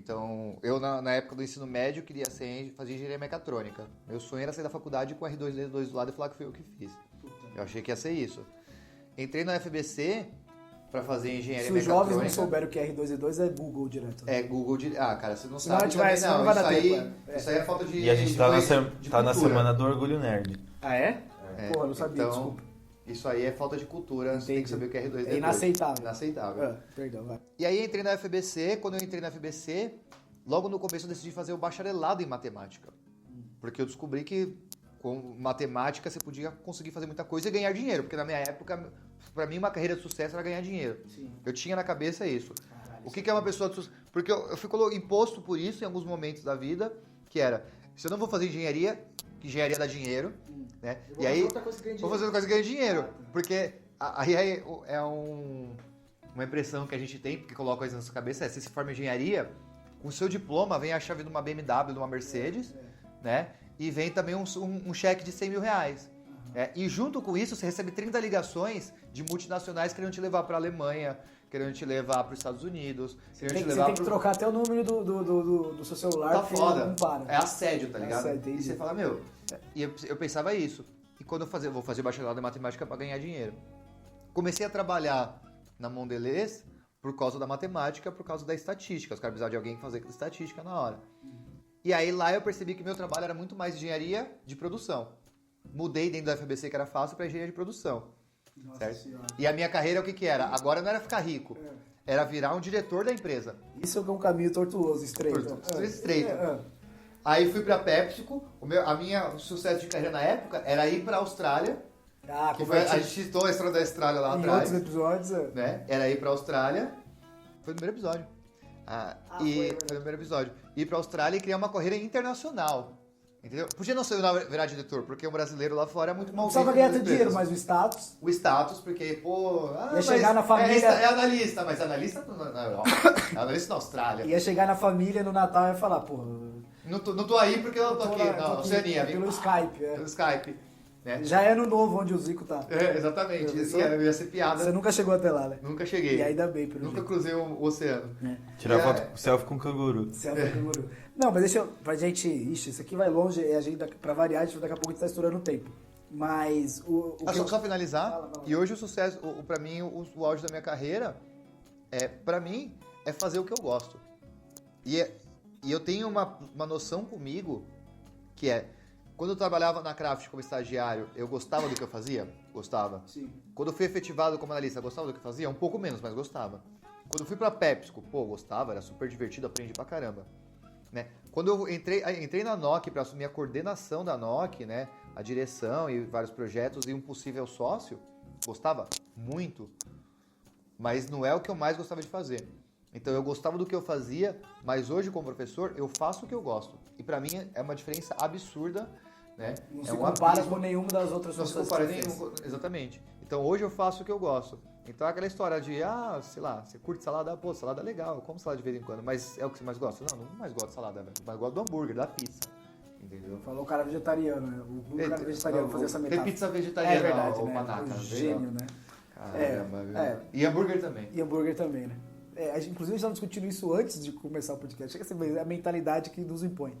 Então, eu na época do ensino médio queria fazer engenharia mecatrônica. Meu sonho era sair da faculdade com R2D2 do lado e falar que foi eu que fiz. Eu achei que ia ser isso. Entrei na FBC para fazer engenharia mecatrônica. Se os jovens não souberem o que é R2D2, é Google direto. É Google direto. Ah, cara, você não Senão sabe também, não vai dar Isso aí é falta de E a gente tá na semana do Orgulho Nerd. Ah, é? Porra, não sabia, então, desculpa. Isso aí é falta de cultura, você tem que saber o que é R2D2. É inaceitável. Inaceitável. Perdão, vai. E aí entrei na FBC, quando eu entrei na FBC, logo no começo eu decidi fazer o bacharelado em matemática. Porque eu descobri que com matemática você podia conseguir fazer muita coisa e ganhar dinheiro. Porque na minha época, pra mim, uma carreira de sucesso era ganhar dinheiro. Sim. Eu tinha na cabeça isso. Caralho, O que é uma pessoa de sucesso? Porque eu fui imposto por isso em alguns momentos da vida, que era, se eu não vou fazer engenharia, que engenharia dá dinheiro, né? E aí, vou fazer outra coisa que ganha dinheiro. Porque aí é uma impressão que a gente tem, porque coloca isso na sua cabeça, você se forma em engenharia, com o seu diploma vem a chave de uma BMW, de uma Mercedes, né? E vem também um cheque de 100 mil reais. E junto com isso, você recebe 30 ligações de multinacionais querendo te levar para a Alemanha, querendo te levar para os Estados Unidos. Você tem que trocar até o número do seu celular, tá porque foda. não para. É assédio, tá ligado? Assédio, e você fala, meu... E eu pensava isso. E quando eu vou fazer bacharelado em matemática para ganhar dinheiro. Comecei a trabalhar na Mondelez por causa da matemática, por causa da estatística. Os caras precisavam de alguém fazer estatística na hora. E aí lá eu percebi que meu trabalho era muito mais engenharia de produção. Mudei dentro da FBC, que era fácil, para engenharia de produção. Nossa certo? Senhora. E a minha carreira, o que era? Agora não era ficar rico, era virar um diretor da empresa. Isso é um caminho tortuoso, estreito. Estreito. Aí fui pra PepsiCo, o sucesso de carreira na época era ir pra Austrália. A gente citou a história da Austrália lá atrás. Em outros episódios, né? Era ir pra Austrália. Foi no primeiro episódio. Foi no primeiro episódio. Ir pra Austrália e criar uma carreira internacional. Entendeu? Podia não ser virar diretor, porque um brasileiro lá fora é muito mal visto. Não precisava ganhar tanto dinheiro, mas o status. O status, porque, pô... ia chegar na família... É analista, mas analista na Europa. Analista na Austrália. Ia chegar na família no Natal e ia falar, pô... Não tô aí porque eu tô aqui, na Oceania. Pelo Skype, Pelo Skype. Né? Já é no novo onde o Zico tá. Exatamente. Ia ser piada. Você nunca chegou até lá, né? Nunca cheguei. E ainda bem, Nunca cruzei o oceano. Tirar foto, selfie com canguru. Selfie com canguru. Não, mas deixa eu... Pra gente... Ixi, isso aqui vai longe e a gente, pra variar, daqui a pouco a gente tá estourando o tempo. Mas só finalizar. E hoje o sucesso, pra mim, o auge da minha carreira, pra mim, é fazer o que eu gosto. E eu tenho uma noção comigo que quando eu trabalhava na Kraft como estagiário, eu gostava do que eu fazia? Gostava. Sim. Quando eu fui efetivado como analista, gostava do que eu fazia? Um pouco menos, mas gostava. Quando eu fui pra PepsiCo, gostava, era super divertido, aprendi pra caramba. Né? Quando eu entrei na NOC para assumir a coordenação da NOC, né? A direção e vários projetos e um possível sócio, gostava muito, mas não é o que eu mais gostava de fazer. Então eu gostava do que eu fazia, mas hoje como professor eu faço o que eu gosto. E para mim é uma diferença absurda, né? Não se compara com nenhuma das outras pessoas. Não se compara nenhuma, exatamente. Então hoje eu faço o que eu gosto. Então aquela história de, sei lá, você curte salada? Pô, salada é legal, eu como salada de vez em quando, mas é o que você mais gosta? Não mais gosto de salada, velho. Mas gosto do hambúrguer, da pizza. Entendeu? Falou o cara vegetariano, né? O cara vegetariano fazer essa metáfora. Tem pizza vegetariana, verdade, o né? Panaca. Gênio, né? Caramba, E hambúrguer também. E hambúrguer também, né? Inclusive a gente estava discutindo isso antes de começar o podcast. Chega a ser a mentalidade que nos impõe.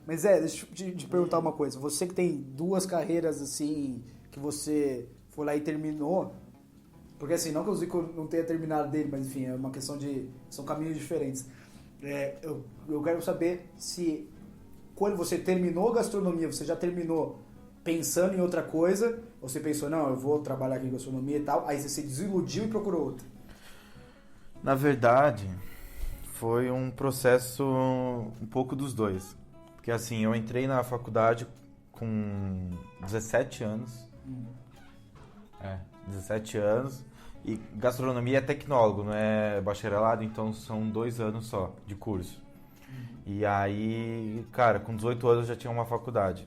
Mas deixa eu te perguntar uma coisa. Você que tem duas carreiras assim, que você foi lá e terminou, porque assim, não que o Zico não tenha terminado dele, mas enfim, é uma questão de... São caminhos diferentes. Eu quero saber se quando você terminou gastronomia, você já terminou pensando em outra coisa, ou você pensou, não, eu vou trabalhar aqui em gastronomia e tal, aí você se desiludiu e procurou outra? Na verdade, foi um processo um pouco dos dois. Porque assim, eu entrei na faculdade com 17 anos. 17 anos. E gastronomia é tecnólogo, não é bacharelado, então são 2 anos só de curso. E aí, cara, com 18 anos eu já tinha uma faculdade.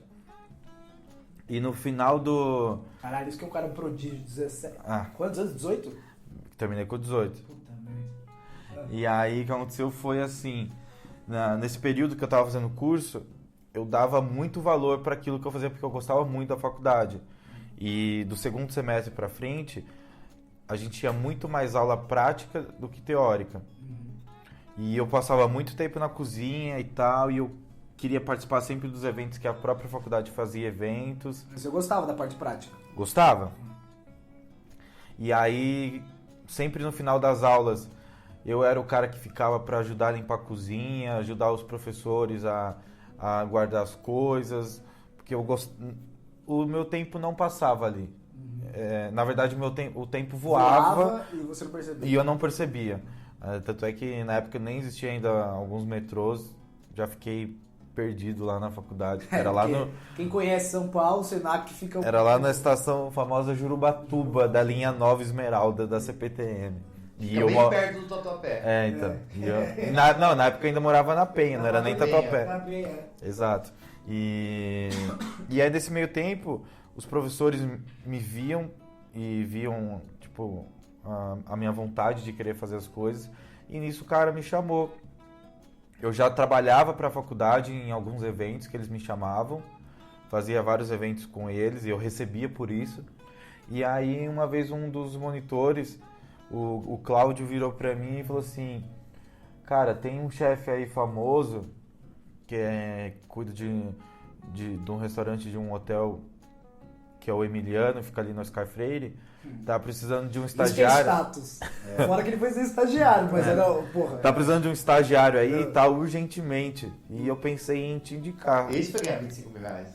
E no final do... Caralho, isso que é um cara prodígio, 17. Ah. Quantos anos? 18? Terminei com 18. Puta merda. E aí o que aconteceu foi assim, nesse período que eu tava fazendo o curso, eu dava muito valor para aquilo que eu fazia, porque eu gostava muito da faculdade. E do segundo semestre para frente, a gente tinha muito mais aula prática do que teórica. E eu passava muito tempo na cozinha e tal, e eu queria participar sempre dos eventos que a própria faculdade fazia eventos. Você gostava da parte prática? Gostava. E aí, sempre no final das aulas, eu era o cara que ficava para ajudar a limpar a cozinha, ajudar os professores a guardar as coisas, porque o meu tempo não passava ali. Na verdade, o tempo voava e você não percebia. e eu não percebia. Tanto é que na época nem existia ainda alguns metrôs, já fiquei perdido lá na faculdade. Era lá no... Quem conhece São Paulo, o Senac fica... Era lá na estação famosa Jurubatuba, da linha 9 Esmeralda, da CPTM. E eu bem perto do Tatuapé. Então. Na época eu ainda morava na Penha, não era nem Tatuapé. Na Penha. Exato. E aí, nesse meio tempo, os professores me viam e viam, tipo, a minha vontade de querer fazer as coisas. E nisso o cara me chamou. Eu já trabalhava para a faculdade em alguns eventos que eles me chamavam, fazia vários eventos com eles e eu recebia por isso. E aí, uma vez, um dos monitores, o Cláudio, virou para mim e falou assim: cara, tem um chefe aí famoso que cuida de um restaurante de um hotel que é o Emiliano, fica ali no Oscar Freire. Tá precisando de um estagiário. Isso que é status. Fora que ele foi ser estagiário, mas era, porra. Tá precisando de um estagiário aí, tá urgentemente. E eu pensei em te indicar. Esse foi ganhar 25 mil reais.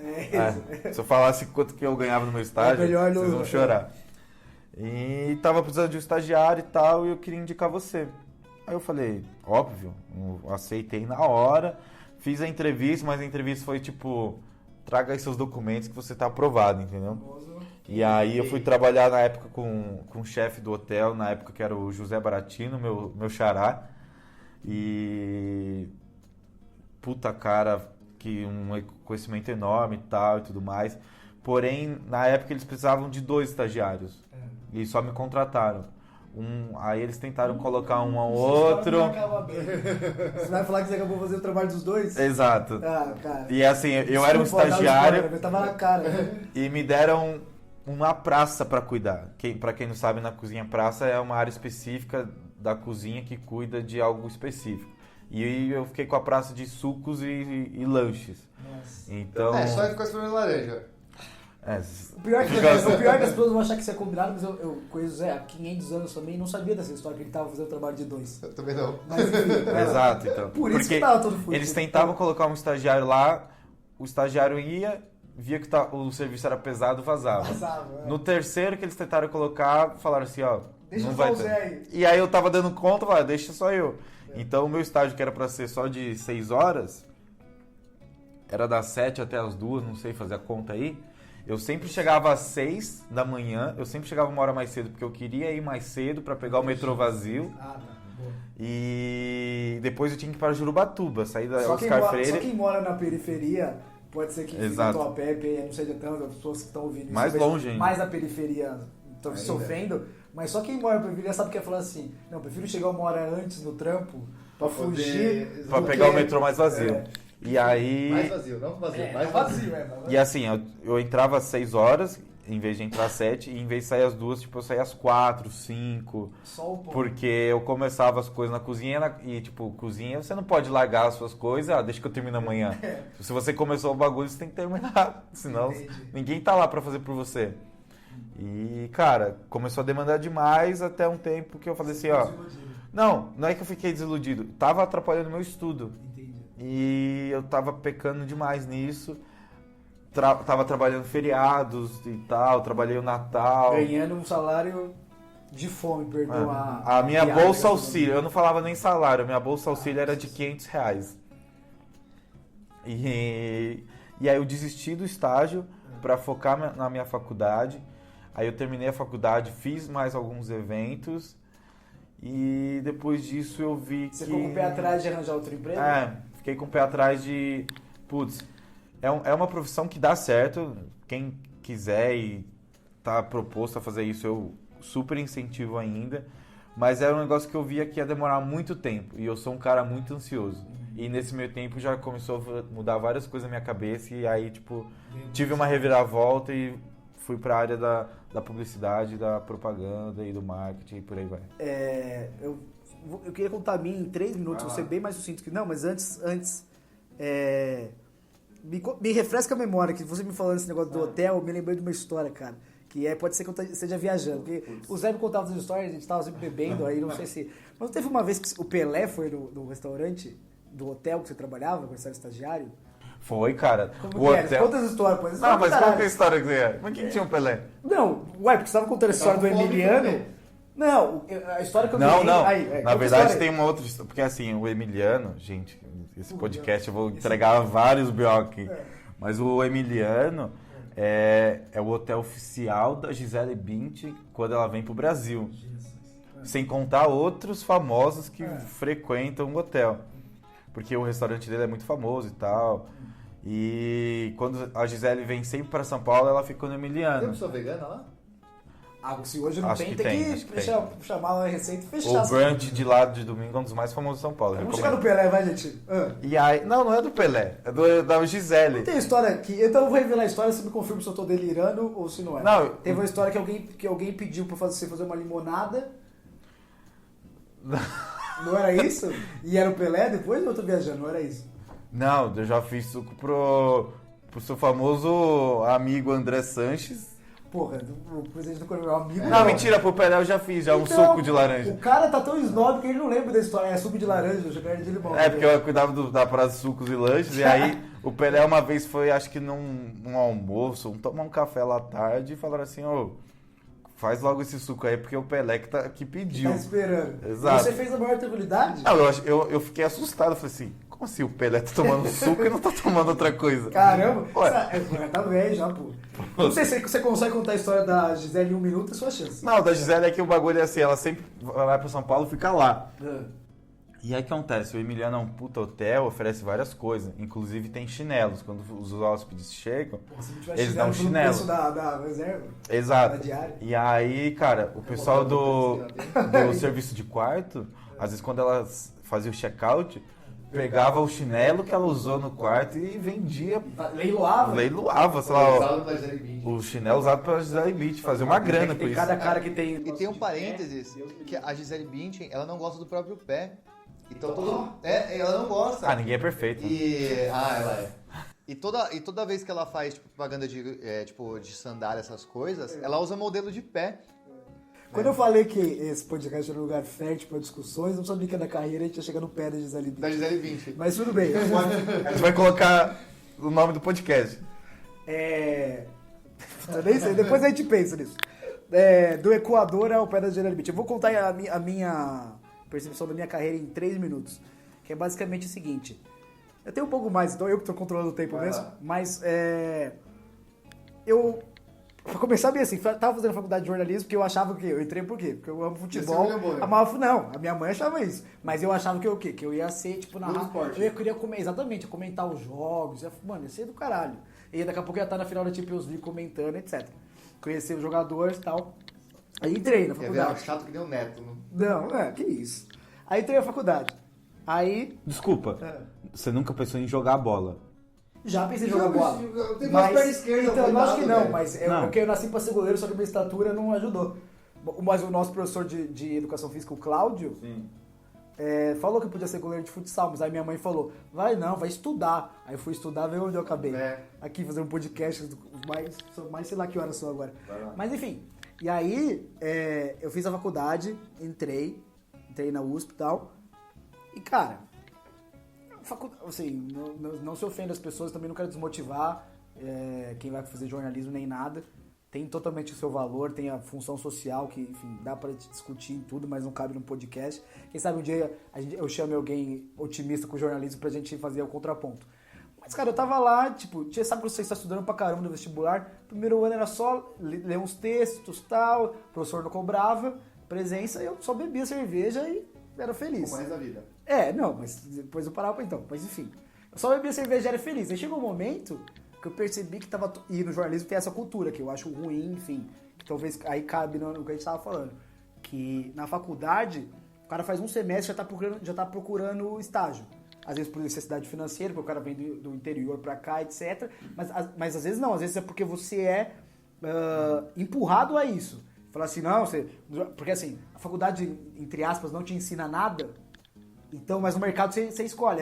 Se eu falasse quanto que eu ganhava no meu estágio, melhor vocês vão chorar. E tava precisando de um estagiário e tal, e eu queria indicar você. Aí eu falei, óbvio, eu aceitei na hora, fiz a entrevista, mas a entrevista foi tipo, traga aí seus documentos que você tá aprovado, entendeu? E aí eu fui trabalhar na época com o chefe do hotel, na época que era o José Baratino, meu xará. E... puta cara, que um conhecimento enorme e tal e tudo mais. Porém, na época eles precisavam de 2 estagiários. E só me contrataram. Aí eles tentaram colocar um ao outro. Você vai falar que você acabou fazendo o trabalho dos 2? Exato. Cara. E assim, eu era um estagiário. Eu tava na cara. E me deram uma praça para cuidar. Para quem não sabe, na cozinha praça é uma área específica da cozinha que cuida de algo específico. E eu fiquei com a praça de sucos e lanches. Nossa. Então... só ficou esperando laranja. O pior é que as pessoas vão achar que isso é combinado, mas eu conheço o Zé há 500 anos também e não sabia dessa história, que ele tava fazendo trabalho de 2. Eu também não. Mas enfim, Exato, então. Por isso porque que tava todo fudido. eles tentavam colocar um estagiário lá, o estagiário ia, via que o serviço era pesado, vazava. No terceiro que eles tentaram colocar, falaram assim, ó, deixa não só vai o Zé aí. E aí eu tava dando conta, falei, deixa só eu. Então o meu estágio, que era pra ser só de 6 horas, era das 7 até as 2, não sei fazer a conta aí. Eu sempre chegava às 6 da manhã, eu sempre chegava uma hora mais cedo, porque eu queria ir mais cedo pra pegar o metrô vazio. E depois eu tinha que ir para Jurubatuba, sair da Oscar Freire. Só quem mora na periferia, pode ser que fique no Tatuapé, não seja tanto, as pessoas que estão ouvindo isso. Mais longe ainda. Mais na periferia estão sofrendo, mas só quem mora na periferia sabe que é falar assim, não, eu prefiro chegar uma hora antes no trampo pra fugir. Pra pegar o metrô mais vazio. E aí... Mais vazio, não vazio, mais vazio. vazio. E assim, eu entrava às 6 horas, em vez de entrar às 7, e em vez de sair às 2, tipo, eu saía às 4, 5. Só o pão. Porque eu começava as coisas na cozinha e, tipo, cozinha, você não pode largar as suas coisas, deixa que eu termino amanhã. Se você começou o bagulho, você tem que terminar, senão ninguém tá lá pra fazer por você. E, cara, começou a demandar demais até um tempo que eu falei assim, ó... Não é que eu fiquei desiludido, tava atrapalhando meu estudo. E eu tava pecando demais nisso. Tava trabalhando feriados e tal, trabalhei o Natal. Ganhando um salário de fome, perdoa a minha bolsa auxílio, eu não falava nem salário, a minha bolsa auxílio era de R$500. E aí eu desisti do estágio para focar na minha faculdade. Aí eu terminei a faculdade, fiz mais alguns eventos. E depois disso eu vi que... Você ficou com o pé atrás de arranjar outro emprego? Fiquei com o pé atrás de... Putz, é uma profissão que dá certo. Quem quiser e tá proposto a fazer isso, eu super incentivo ainda. Mas era um negócio que eu via que ia demorar muito tempo. E eu sou um cara muito ansioso. E nesse meio tempo já começou a mudar várias coisas na minha cabeça. E aí, tipo, tive uma reviravolta e fui pra área da publicidade, da propaganda e do marketing e por aí vai. Eu eu queria contar a minha em 3 minutos, você bem mais sucinto que... Não, mas antes me refresca a memória, que você me falando esse negócio do hotel, eu me lembrei de uma história, cara. Que pode ser que eu esteja viajando. Porque o Zé me contava essas histórias, a gente tava sempre bebendo, aí não sei se... Mas teve uma vez que o Pelé foi no restaurante do hotel que você trabalhava, quando você era estagiário? Foi, cara. Como o hotel... Conta essa história, pô. Não, mas qual que é a história que você é? Mas quem tinha um Pelé? Não, porque você tava contando a história do Emiliano. Não, a história que eu Não. Aí, na verdade tem uma outra história. Porque assim, o Emiliano, gente, esse podcast eu vou entregar vários B.O. aqui. Mas o Emiliano é o hotel oficial da Gisele Bündchen quando ela vem pro Brasil. Sem contar outros famosos que frequentam o hotel. Porque o restaurante dele é muito famoso e tal. E quando a Gisele vem sempre para São Paulo, ela fica no Emiliano. Tem pessoa vegana lá? Se hoje não Acho tem, que tem acho que que chamar a receita e fechar. O brunch de lá de domingo é um dos mais famosos de São Paulo. Vamos chegar no Pelé, vai, gente. E aí, não é do Pelé, é da Gisele. Tem história aqui, então eu vou revelar a história, você me confirma se eu tô delirando ou se não é. Não, teve uma história que alguém pediu pra você fazer uma limonada. Não era isso? E era o Pelé depois ou eu tô viajando? Não era isso? Não, eu já fiz suco pro seu famoso amigo André Sanches. Porra, o presidente do Coronel amigo. Não, mentira, pro Pelé eu já fiz, um suco de laranja. O cara tá tão snob que ele não lembra da história. É suco de laranja, eu já quero de limão. É, porque eu cuidava da praça de sucos e lanches, e aí o Pelé uma vez foi, acho que num almoço, tomar um café lá à tarde, e falaram assim, faz logo esse suco aí, porque o Pelé que pediu. Tá esperando. Exato. E você fez a maior tranquilidade? Não, eu fiquei assustado, falei assim, como assim o Pelé tá tomando suco e não tá tomando outra coisa? Caramba, Ué. tá velho já, pô. Não sei se você consegue contar a história da Gisele em 1 minuto, é sua chance. Não, da Gisele é que o bagulho é assim, ela sempre vai pra São Paulo e fica lá. E aí o que acontece? O Emiliano é um puta hotel, oferece várias coisas. Inclusive tem chinelos. Quando os hóspedes chegam, eles dão chinelo. Preço da reserva? Exato. Da diária? E aí, cara, o pessoal do serviço de quarto, às vezes quando elas faziam o check-out, pegava o chinelo que ela usou no quarto e vendia. Leiloava? Leiloava, sei lá. O chinelo usado pela Gisele Bündchen, fazer uma grana com tem isso. cada cara que tem... E tem um parênteses, que a Gisele Bündchen, ela não gosta do próprio pé. Então todo... ela não gosta. Ah, ninguém é perfeito. Ela é. E toda vez que ela faz tipo, propaganda de sandália, essas coisas, ela usa modelo de pé. Quando eu falei que esse podcast era um lugar fértil para discussões, não sabia que na carreira a gente ia chegar no pé da Gisele Bündchen. Da Gisele Bündchen. Mas tudo bem. A gente vai colocar o nome do podcast. Nem sei, depois a gente pensa nisso. Do Equador ao pé da Gisele Bündchen. Eu vou contar a minha percepção da minha carreira em 3 minutos. Que é basicamente o seguinte. Eu tenho um pouco mais, então eu que estou controlando o tempo mesmo. Mas pra começar bem assim, tava fazendo faculdade de jornalismo porque eu achava que eu entrei por quê? Porque eu amo futebol. Não, a minha mãe achava isso. Mas eu achava que o quê? Que eu ia ser, tipo, eu queria comentar os jogos. Mano, ia ser do caralho. E daqui a pouco eu ia estar na final da Champions League comentando, etc. Conhecer os jogadores e tal. Aí entrei na faculdade. É chato que nem o Neto. Não, que isso. Aí entrei na faculdade. Aí... Desculpa, você nunca pensou em jogar bola? Já pensei em jogar bola. Tem mais perna esquerda. Então, eu acho que não, velho. mas porque eu nasci pra ser goleiro, só que minha estatura não ajudou. Mas o nosso professor de educação física, o Cláudio, falou que eu podia ser goleiro de futsal, mas aí minha mãe falou, vai estudar. Aí eu fui estudar, ver onde eu acabei. Aqui fazer um podcast, mais sei lá que horas são agora. Mas enfim, e aí eu fiz a faculdade, entrei na USP e tal, e cara... Assim, não se ofenda as pessoas, também não quero desmotivar quem vai fazer jornalismo nem nada. Tem totalmente o seu valor, tem a função social que, enfim, dá pra discutir em tudo, mas não cabe num podcast. Quem sabe um dia eu chame alguém otimista com o jornalismo pra gente fazer o contraponto. Mas, cara, eu tava lá, tipo, sabe que você está estudando pra caramba no vestibular? Primeiro ano era só ler uns textos e tal, o professor não cobrava presença, eu só bebia cerveja e era feliz. Como é da vida. Não, mas depois eu parava então. Mas enfim, eu só bebia cerveja e era feliz. Aí chegou um momento que eu percebi que tava... E no jornalismo tem essa cultura que eu acho ruim, enfim. Que talvez aí cabe no que a gente tava falando. Que na faculdade, o cara faz um semestre e já tá procurando estágio. Às vezes por necessidade financeira, porque o cara vem do interior pra cá, etc. Mas às vezes não, às vezes é porque você é empurrado a isso. Falar assim, não, porque assim, a faculdade, entre aspas, não te ensina nada, então, mas no mercado você escolhe.